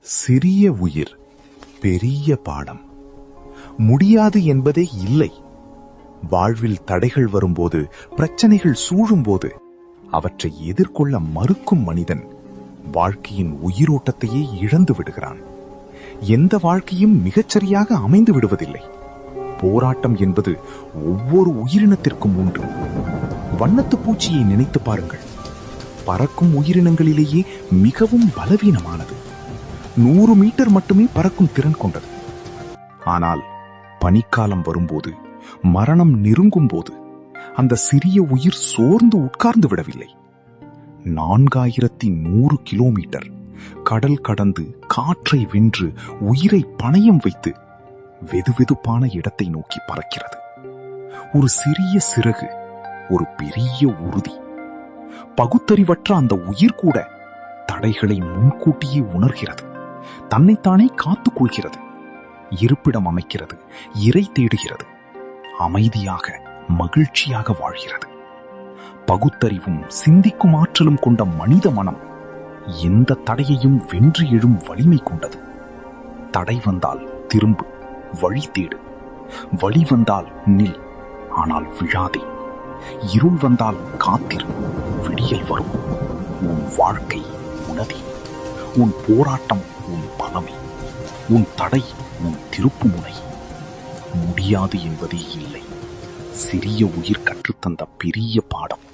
சிறிய உயிர் பெரிய பாடம். முடியாது என்பதே இல்லை. வாழ்வில் தடைகள் வரும்போது, பிரச்சனைகள் சூழும்போது அவற்றை எதிர்கொள்ள மறுக்கும் மனிதன் வாழ்க்கையின் உயிரோட்டத்தையே இழந்து விடுகிறான். எந்த வாழ்க்கையும் மிகச்சரியாக அமைந்து விடுவதில்லை. போராட்டம் என்பது ஒவ்வொரு உயிரினத்திற்கும் உண்டு. வண்ணத்து பூச்சியை நினைத்து பாருங்கள். பறக்கும் உயிரினங்களிலேயே மிகவும் பலவீனமானது. 100 மீட்டர் மட்டுமே பறக்கும் திறன் கொண்டது. ஆனால் பனிக்காலம் வரும்போது, மரணம் நெருங்கும் போது அந்த சிறிய உயிர் சோர்ந்து உட்கார்ந்து விடவில்லை. 4100 கிலோமீட்டர் கடல் கடந்து, காற்றை வென்று, உயிரை பணயம் வைத்து வெதுவெதுப்பான இடத்தை நோக்கி பறக்கிறது. ஒரு சிறிய சிறகு, ஒரு பெரிய உறுதி. பகுத்தறிவற்ற அந்த உயிர் கூட தடைகளை முன்கூட்டியே உணர்கிறது. தன்னைத்தானே காத்துக் கொள்கிறது. இருப்பிடம் அமைக்கிறது, இறை தேடுகிறது, அமைதியாக மகிழ்ச்சியாக வாழ்கிறது. பகுத்தறிவும் சிந்திக்கும் ஆற்றலும் கொண்ட மனித மனம் எந்த தடையையும் வென்று எழும் வலிமை கொண்டது. தடை வந்தால் திரும்பு, வழி தேடு. வழி வந்தால் நில், ஆனால் விழாதே. இருள் வந்தால் காத்திரு, விடியல் வரும். உன் வாழ்க்கை உனதே. உன் போராட்டம் உன் பலமே. உன் தடை உன் திருப்பு முனை. முடியாது என்பதே இல்லை. சிறிய உயிர் கற்றுத்தந்த பெரிய பாடம்.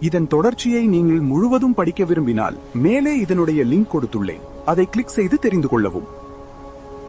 இதன் தொடர்ச்சியை நீங்கள் முழுவதும் படிக்க விரும்பினால் மேலே இதனுடைய லிங்க் கொடுத்துள்ளேன். அதை கிளிக் செய்து தெரிந்து கொள்ளவும்.